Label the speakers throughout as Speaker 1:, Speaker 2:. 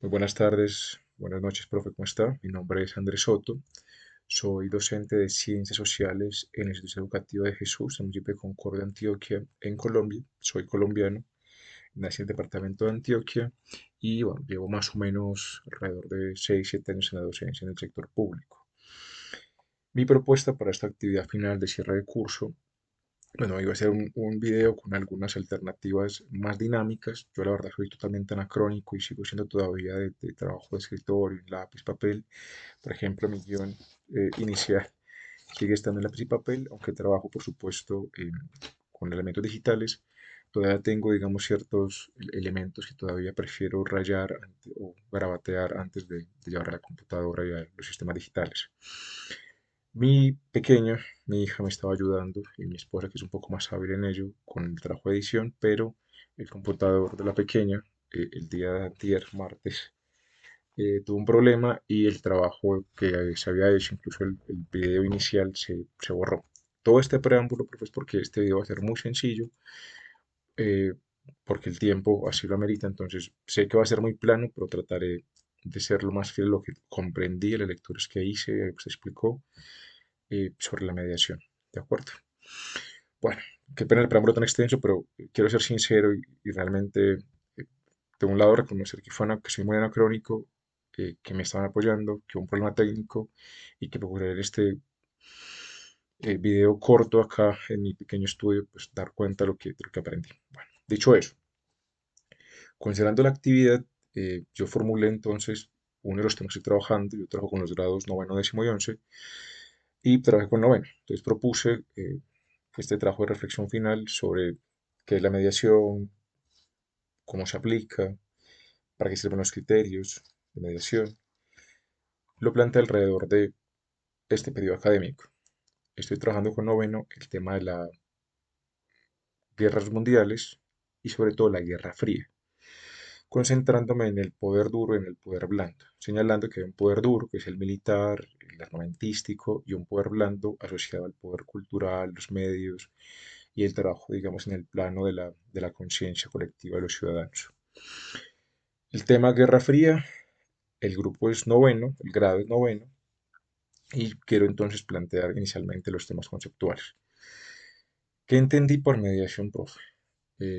Speaker 1: Muy buenas tardes, buenas noches, profe, ¿cómo está? Mi nombre es Andrés Soto, soy docente de Ciencias Sociales en el Instituto Educativo de Jesús, en el municipio de Concordia, Antioquia, en Colombia. Soy colombiano, nací en el departamento de Antioquia y bueno, llevo más o menos alrededor de 6 7 años en la docencia en el sector público. Mi propuesta para esta actividad final de cierre de curso, bueno, iba a ser un video con algunas alternativas más dinámicas. Yo la verdad soy totalmente anacrónico y sigo siendo todavía de trabajo de escritorio, en lápiz, papel. Por ejemplo, mi guión inicial sigue estando en lápiz y papel, aunque trabajo, por supuesto, con elementos digitales. Todavía tengo, digamos, ciertos elementos que todavía prefiero rayar o garabatear antes de llevar a la computadora y a los sistemas digitales. Mi pequeña, mi hija me estaba ayudando y mi esposa, que es un poco más hábil en ello, con el trabajo de edición, pero el computador de la pequeña, el día de ayer, martes, tuvo un problema y el trabajo que se había hecho, incluso el video inicial, se borró. Todo este preámbulo, pues porque este video va a ser muy sencillo, eh, porque el tiempo así lo amerita, entonces sé que va a ser muy plano, pero trataré de ser lo más fiel a lo que comprendí en las lecturas que hice, se explicó sobre la mediación. ¿De acuerdo? Bueno, qué pena el preámbulo tan extenso, pero quiero ser sincero y realmente, de un lado, reconocer que, que soy muy anacrónico, que me estaban apoyando, que hubo un problema técnico y que procuré este video corto acá en mi pequeño estudio, pues dar cuenta de lo que aprendí. Bueno, dicho eso, considerando la actividad, yo formulé entonces uno de los temas que estoy trabajando. Yo trabajo con los grados noveno, décimo y once, y trabajé con noveno. Entonces propuse este trabajo de reflexión final sobre qué es la mediación, cómo se aplica, para qué sirven los criterios de mediación. Lo planteé alrededor de este periodo académico. Estoy trabajando con noveno el tema de las guerras mundiales y sobre todo la Guerra Fría, concentrándome en el poder duro y en el poder blando, señalando que hay un poder duro, que es el militar, el armamentístico, y un poder blando asociado al poder cultural, los medios y el trabajo, digamos, en el plano de la conciencia colectiva de los ciudadanos. El tema Guerra Fría, el grupo es noveno, el grado es noveno, y quiero entonces plantear inicialmente los temas conceptuales. ¿Qué entendí por mediación, profe?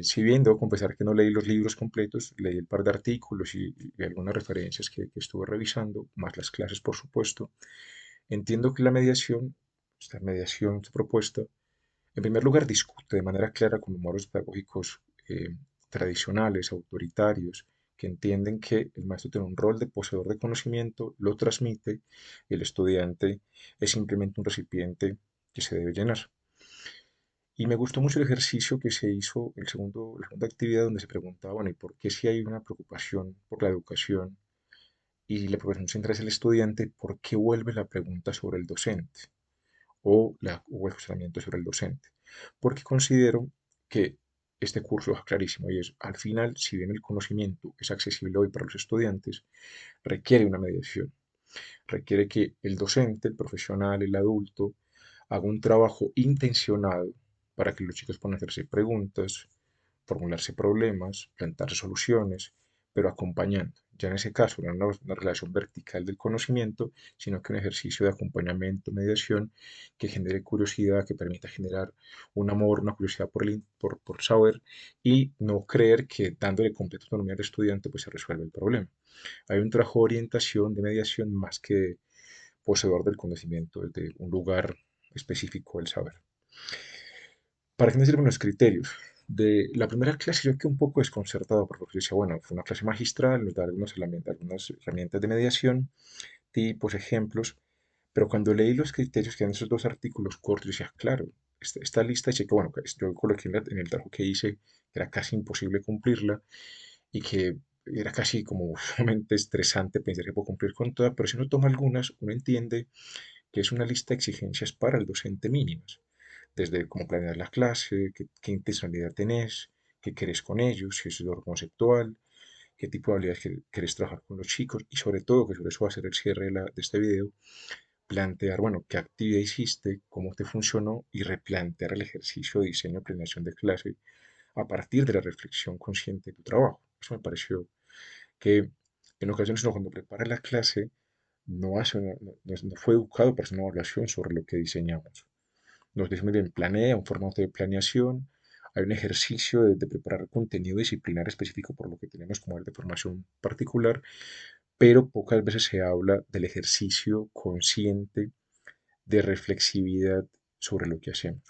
Speaker 1: Si bien debo confesar que no leí los libros completos, leí el par de artículos y algunas referencias que estuve revisando, más las clases, por supuesto. Entiendo que la mediación, esta mediación, esta propuesta, en primer lugar discute de manera clara con los modelos pedagógicos tradicionales, autoritarios, que entienden que el maestro tiene un rol de poseedor de conocimiento, lo transmite, y el estudiante es simplemente un recipiente que se debe llenar. Y me gustó mucho el ejercicio que se hizo, la segunda actividad, donde se preguntaba, bueno, ¿y por qué si hay una preocupación por la educación y la preocupación central es el estudiante, por qué vuelve la pregunta sobre el docente o el cuestionamiento sobre el docente? Porque considero que este curso es clarísimo y es, al final, si bien el conocimiento es accesible hoy para los estudiantes, requiere una mediación, requiere que el docente, el profesional, el adulto, haga un trabajo intencionado para que los chicos puedan hacerse preguntas, formularse problemas, plantear soluciones, pero acompañando. Ya en ese caso, no una relación vertical del conocimiento, sino que un ejercicio de acompañamiento, mediación, que genere curiosidad, que permita generar un amor, una curiosidad por saber y no creer que dándole completa autonomía al estudiante pues se resuelve el problema. Hay un trabajo de orientación, de mediación, más que poseedor del conocimiento, de un lugar específico del saber. ¿Para qué me sirven los criterios? De la primera clase yo quedé un poco desconcertado porque yo decía, bueno, fue una clase magistral, nos da algunas herramientas de mediación, tipos, ejemplos, pero cuando leí los criterios que eran esos dos artículos cortos, yo decía, claro, esta lista, dice que bueno, yo coloqué en el trabajo que hice, que era casi imposible cumplirla y que era casi como sumamente estresante pensar que puedo cumplir con todas, pero si uno toma algunas, uno entiende que es una lista de exigencias para el docente mínimas, desde cómo planear la clase, qué intencionalidad tenés, qué querés con ellos, si es lo conceptual, qué tipo de habilidades querés trabajar con los chicos y sobre todo, que sobre eso va a ser el cierre de este video, plantear, bueno, qué actividad hiciste, cómo te funcionó y replantear el ejercicio de diseño de planeación de clase a partir de la reflexión consciente de tu trabajo. Eso me pareció que En ocasiones uno cuando prepara la clase no fue educado para hacer una evaluación sobre lo que diseñamos. Nos dice muy bien, planea, un formato de planeación, hay un ejercicio de preparar contenido disciplinar específico por lo que tenemos como área de formación particular, pero pocas veces se habla del ejercicio consciente de reflexividad sobre lo que hacemos.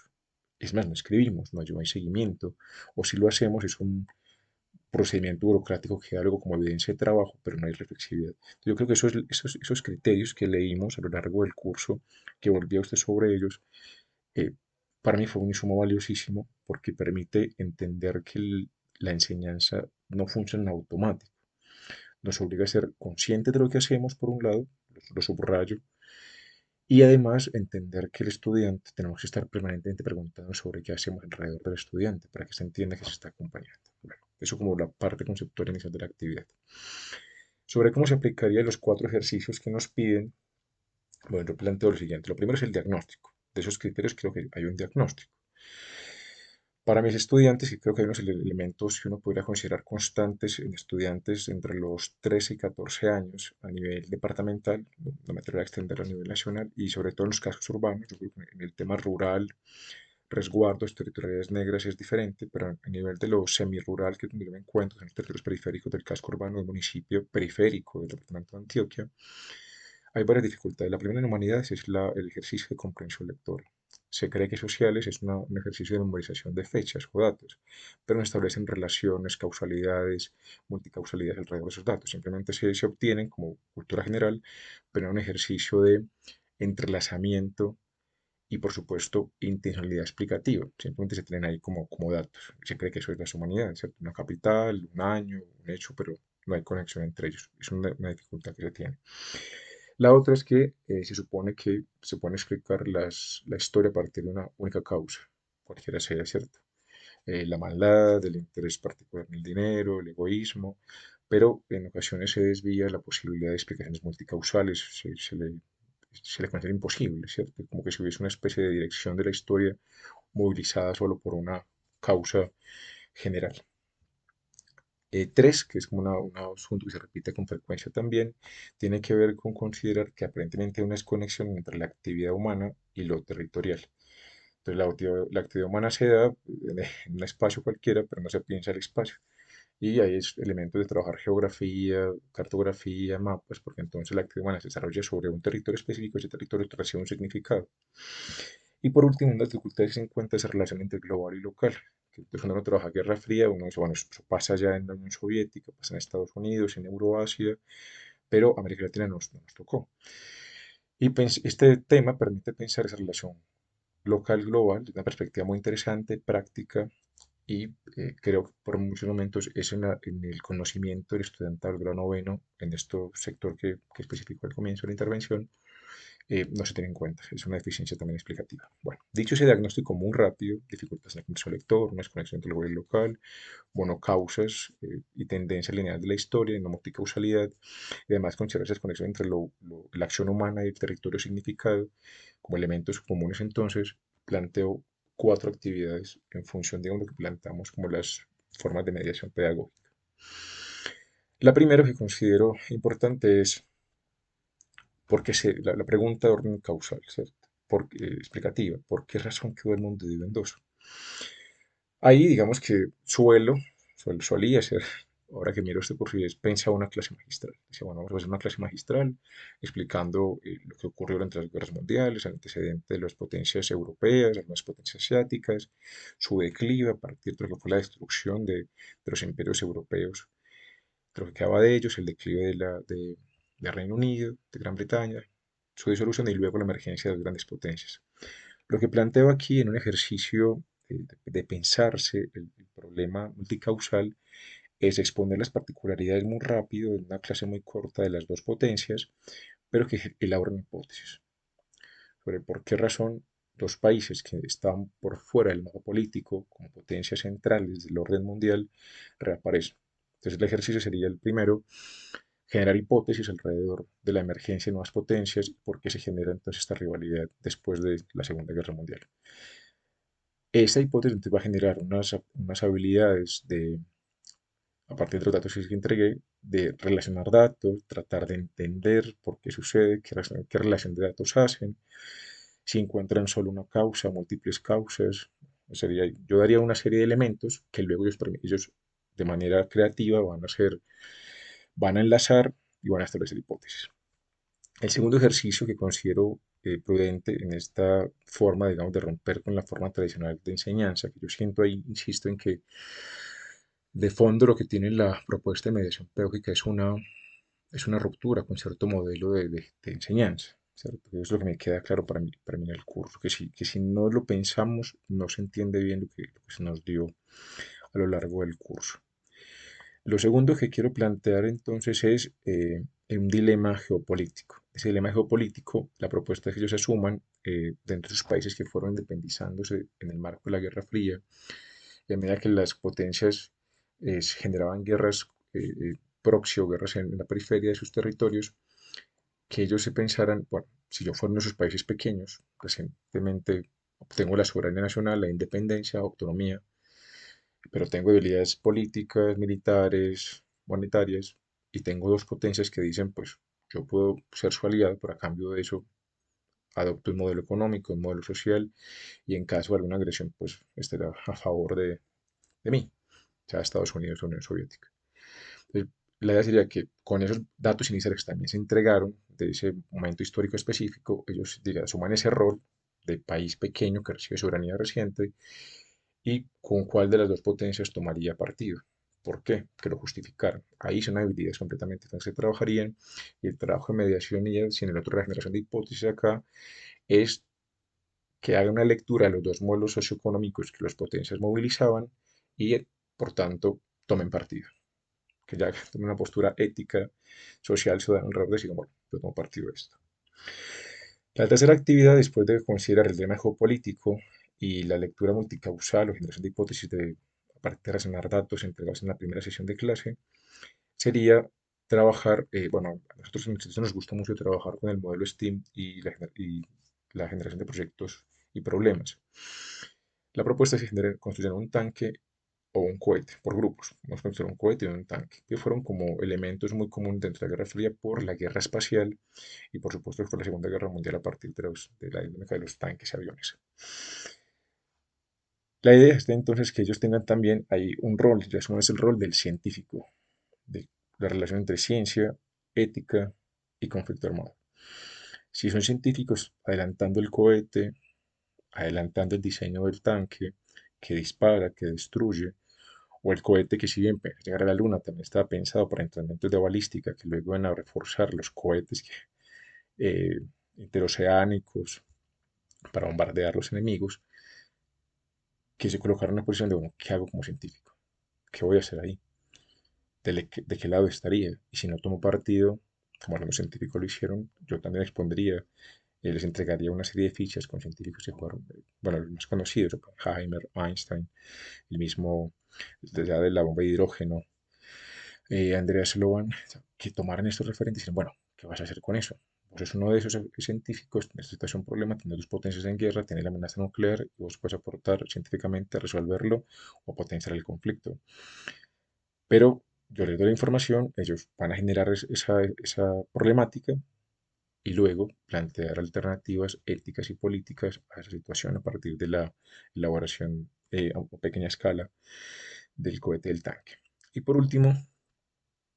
Speaker 1: Es más, no escribimos, no hay seguimiento, o si lo hacemos es un procedimiento burocrático que da algo como evidencia de trabajo, pero no hay reflexividad. Yo creo que esos criterios que leímos a lo largo del curso, que volvía usted sobre ellos, eh, para mí fue un insumo valiosísimo porque permite entender que la enseñanza no funciona en automático. Nos obliga a ser conscientes de lo que hacemos, por un lado, lo subrayo, y además entender que el estudiante tenemos que estar permanentemente preguntando sobre qué hacemos alrededor del estudiante para que se entienda que se está acompañando. Bueno, eso como la parte conceptual inicial de la actividad. Sobre cómo se aplicarían los 4 ejercicios que nos piden, bueno, yo planteo lo siguiente. Lo primero es el diagnóstico. De esos criterios creo que hay un diagnóstico. Para mis estudiantes, y creo que hay unos elementos que uno podría considerar constantes en estudiantes entre los 13 y 14 años a nivel departamental, no me atrevo a extender a nivel nacional, y sobre todo en los casos urbanos, yo creo que en el tema rural, resguardos, territoriales negras es diferente, pero a nivel de lo semirural, que es donde yo me encuentro, en los territorios periféricos del casco urbano del municipio periférico del departamento de Antioquia, hay varias dificultades. La primera en humanidades es el ejercicio de comprensión lectora. Se cree que sociales es un ejercicio de memorización de fechas o datos, pero no establecen relaciones, causalidades, multicausalidades alrededor de esos datos. Simplemente se obtienen como cultura general, pero no un ejercicio de entrelazamiento y, por supuesto, intencionalidad explicativa. Simplemente se tienen ahí como datos. Se cree que eso es las humanidades, ¿cierto? Una capital, un año, un hecho, pero no hay conexión entre ellos. Es una dificultad que se tiene. La otra es que se supone que se puede explicar la historia a partir de una única causa, cualquiera sea, ¿cierto? La maldad, el interés particular en el dinero, el egoísmo, pero en ocasiones se desvía la posibilidad de explicaciones multicausales, se le considera imposible, ¿cierto? Como que si hubiese una especie de dirección de la historia movilizada solo por una causa general. Tres, que es como un asunto que se repite con frecuencia también, tiene que ver con considerar que aparentemente hay una desconexión entre la actividad humana y lo territorial. Entonces, la actividad humana se da en un espacio cualquiera, pero no se piensa el espacio. Y ahí es elementos de trabajar geografía, cartografía, mapas, porque entonces la actividad humana se desarrolla sobre un territorio específico y ese territorio recibe un significado. Y por último, una dificultad que se encuentra esa relación entre global y local. Que entonces cuando uno trabaja Guerra Fría, uno dice, bueno, eso pasa ya en la Unión Soviética, pasa en Estados Unidos, en Euroasia, pero América Latina no nos tocó. Y este tema permite pensar esa relación local-global desde una perspectiva muy interesante, práctica, y creo que por muchos momentos es en el conocimiento del estudiantado del grado noveno, en este sector que especificó al comienzo de la intervención, no se tiene en cuenta. Es una deficiencia también explicativa. Bueno, dicho ese diagnóstico muy rápido, dificultades en el comprensión lector, una desconexión entre lo local, monocausas y tendencia lineal de la historia, no multicausalidad, y además considerar esa desconexión entre la acción humana y el territorio significado como elementos comunes, entonces planteo 4 actividades en función de lo que planteamos como las formas de mediación pedagógica. La primera que considero importante es la pregunta de orden causal, ¿cierto? Explicativa. ¿Por qué razón quedó el mundo dividido en dos? Ahí, digamos que solía ser, ahora que miro este curso, es pensaba una clase magistral. Dice, bueno, vamos a hacer una clase magistral explicando lo que ocurrió durante las guerras mundiales, el antecedente de las potencias europeas, las potencias asiáticas, su declive a partir de lo que fue la destrucción de los imperios europeos, de lo que quedaba de ellos, el declive de Reino Unido, de Gran Bretaña, su disolución y luego la emergencia de las grandes potencias. Lo que planteo aquí en un ejercicio de pensarse el problema multicausal es exponer las particularidades muy rápido en una clase muy corta de las dos potencias, pero que elaboren hipótesis sobre por qué razón dos países que estaban por fuera del mapa político como potencias centrales del orden mundial reaparecen. Entonces el ejercicio sería el primero, generar hipótesis alrededor de la emergencia de nuevas potencias y por qué se genera entonces esta rivalidad después de la Segunda Guerra Mundial. Esta hipótesis entonces va a generar unas habilidades de a partir de los datos que entregué, de relacionar datos, tratar de entender por qué sucede, qué relación de datos hacen, si encuentran solo una causa, múltiples causas. Yo daría una serie de elementos que luego ellos de manera creativa van a enlazar y van a establecer hipótesis. El segundo ejercicio que considero prudente en esta forma, digamos, de romper con la forma tradicional de enseñanza, que yo siento ahí, insisto en que de fondo lo que tiene la propuesta de mediación pedagógica es una ruptura con cierto modelo de enseñanza, ¿cierto? Es lo que me queda claro para mí en el curso, que si no lo pensamos, no se entiende bien lo que se nos dio a lo largo del curso. Lo segundo que quiero plantear entonces es un dilema geopolítico. Ese dilema geopolítico, la propuesta es que ellos asuman dentro de esos países que fueron independizándose en el marco de la Guerra Fría, y a medida que las potencias generaban guerras proxy o guerras en la periferia de sus territorios, que ellos se pensaran, bueno, si yo fuera uno de esos países pequeños, recientemente obtengo la soberanía nacional, la independencia, autonomía, pero tengo debilidades políticas, militares, monetarias, y tengo dos potencias que dicen, pues yo puedo ser su aliado, pero a cambio de eso adopto un modelo económico, un modelo social, y en caso de alguna agresión, pues estará a favor de mí, sea Estados Unidos o Unión Soviética. Entonces, la idea sería que con esos datos iniciales que también se entregaron de ese momento histórico específico, ellos asuman ese rol de país pequeño que recibe soberanía reciente y con cuál de las dos potencias tomaría partido. ¿Por qué? Que lo justificaran. Ahí son habilidades completamente diferentes que trabajarían y el trabajo de mediación y si en el otro la generación de hipótesis acá es que haga una lectura de los dos modelos socioeconómicos que las potencias movilizaban y por tanto tomen partido, que ya tomen una postura ética, social, ciudadana alrededor de decir, bueno, yo tomo partido de esto. La tercera actividad, después de considerar el dilema geopolítico y la lectura multicausal o generación de hipótesis a partir de razonar datos entregados en la primera sesión de clase, sería trabajar, bueno, a nosotros en el instituto nos gusta mucho trabajar con el modelo STEAM y la generación de proyectos y problemas. La propuesta es que construyan un tanque o un cohete por grupos. Vamos a construir un cohete y un tanque, que fueron como elementos muy comunes dentro de la Guerra Fría por la guerra espacial y por supuesto por la Segunda Guerra Mundial a partir de la dinámica de los tanques y aviones. La idea es entonces que ellos tengan también ahí un rol, ya es el rol del científico, de la relación entre ciencia, ética y conflicto armado. Si son científicos adelantando el cohete, adelantando el diseño del tanque, que dispara, que destruye, o el cohete que si bien llegar a la Luna también estaba pensado para entrenamientos de balística que luego van a reforzar los cohetes eh, interoceánicos para bombardear los enemigos, que se colocaron en una posición de, bueno, ¿qué hago como científico? ¿Qué voy a hacer ahí? De qué lado estaría? Y si no tomo partido, como algunos científicos lo hicieron, yo también expondría, les entregaría una serie de fichas con científicos que fueron, bueno, los más conocidos, Oppenheimer, Einstein, el mismo, ya de la bomba de hidrógeno, Andreas Sloan, que tomaran estos referentes y dicen, bueno, ¿qué vas a hacer con eso? Pues es uno de esos científicos, en esta situación problema, tiene dos potencias en guerra, tiene la amenaza nuclear y vos puedes aportar científicamente a resolverlo o potenciar el conflicto. Pero yo les doy la información, ellos van a generar esa problemática y luego plantear alternativas éticas y políticas a esa situación a partir de la elaboración a pequeña escala del cohete del tanque. Y por último,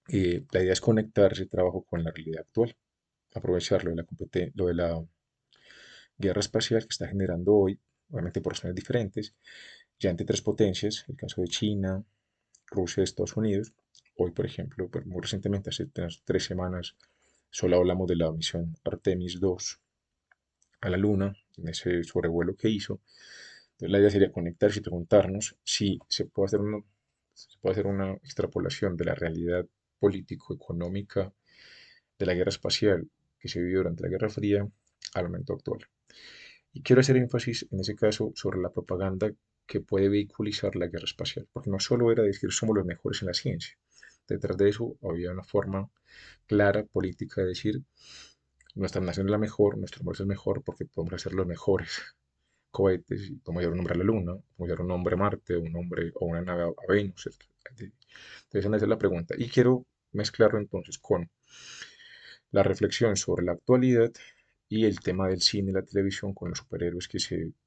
Speaker 1: la idea es conectar ese trabajo con la realidad actual, aprovechar lo de la guerra espacial que está generando hoy, obviamente por razones diferentes, ya entre tres potencias, el caso de China, Rusia y Estados Unidos. Hoy, por ejemplo, pues, muy recientemente, hace unas 3 semanas, solo hablamos de la misión Artemis 2 a la Luna, en ese sobrevuelo que hizo. Entonces, la idea sería conectarse y preguntarnos si se puede hacer una extrapolación de la realidad político-económica de la guerra espacial que se vivió durante la Guerra Fría al momento actual. Y quiero hacer énfasis en ese caso sobre la propaganda que puede vehiculizar la guerra espacial, porque no solo era decir somos los mejores en la ciencia, detrás de eso había una forma clara política de decir nuestra nación es la mejor, nuestro país es el mejor porque podemos hacer los mejores cohetes y podemos llevar un hombre a la Luna, podemos llevar un hombre a Marte, un hombre o una nave a Venus, Entonces, esa es la pregunta. Y quiero mezclarlo entonces con la reflexión sobre la actualidad y el tema del cine y la televisión con los superhéroes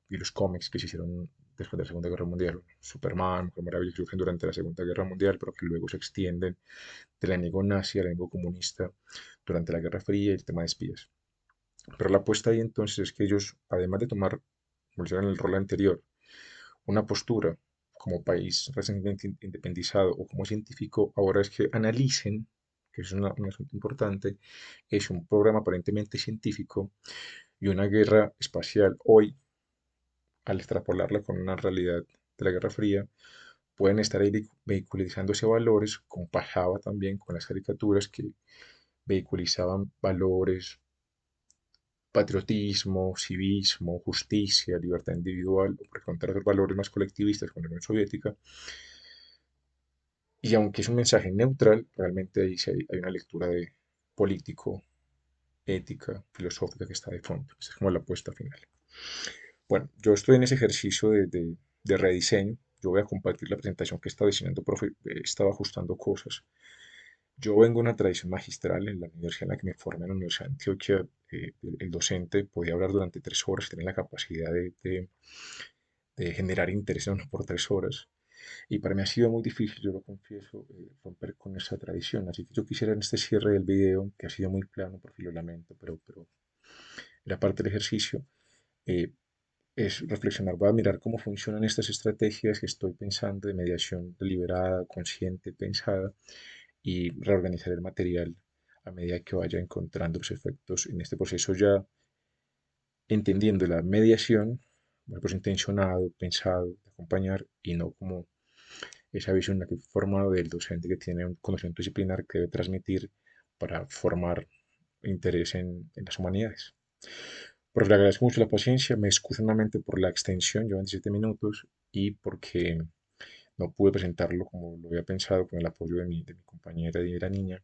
Speaker 1: y los cómics que se hicieron después de la Segunda Guerra Mundial. Superman, Mujer Maravilla, que surgen durante la Segunda Guerra Mundial, pero que luego se extienden del enemigo nazi al enemigo comunista durante la Guerra Fría y el tema de espías. Pero la apuesta ahí entonces es que ellos, además de tomar, como en el rol anterior, una postura como país recientemente independizado o como científico, ahora es que analicen, que es un asunto importante, es un programa aparentemente científico y una guerra espacial hoy, al extrapolarla con una realidad de la Guerra Fría, pueden estar ahí vehiculizándose valores, como pasaba también con las caricaturas que vehiculizaban valores, patriotismo, civismo, justicia, libertad individual, o por contra los valores más colectivistas con la Unión Soviética. Y aunque es un mensaje neutral, realmente ahí sí hay una lectura de político, ética, filosófica que está de fondo. Esa es como la apuesta final. Bueno, yo estoy en ese ejercicio de rediseño. Yo voy a compartir la presentación que estaba diseñando, profe. Estaba ajustando cosas. Yo vengo de una tradición magistral en la universidad en la que me formé, en la Universidad de Antioquia. El docente podía hablar durante 3 horas, tener la capacidad de generar interés en uno por 3 horas. Y para mí ha sido muy difícil, yo lo confieso, romper con esa tradición. Así que yo quisiera en este cierre del video, que ha sido muy plano, porque lo lamento, pero era parte del ejercicio, eh, es reflexionar, voy a mirar cómo funcionan estas estrategias que estoy pensando de mediación deliberada, consciente, pensada, y reorganizar el material a medida que vaya encontrando los efectos en este proceso ya entendiendo la mediación, bueno, pues intencionado, pensado, de acompañar y no como esa visión la que he formado del docente que tiene un conocimiento disciplinar que debe transmitir para formar interés en las humanidades. Pero le agradezco mucho la paciencia, me excuso nuevamente por la extensión, llevan 17 minutos, y porque no pude presentarlo como lo había pensado con el apoyo de mi compañera y de la niña,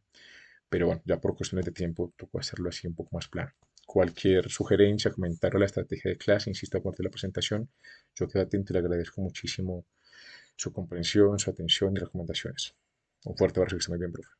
Speaker 1: pero bueno, ya por cuestiones de tiempo tocó hacerlo así un poco más plano. Cualquier sugerencia, comentario a la estrategia de clase, insisto, aparte de la presentación, yo quedo atento y le agradezco muchísimo su comprensión, su atención y recomendaciones. Un fuerte abrazo, que esté muy bien, profe.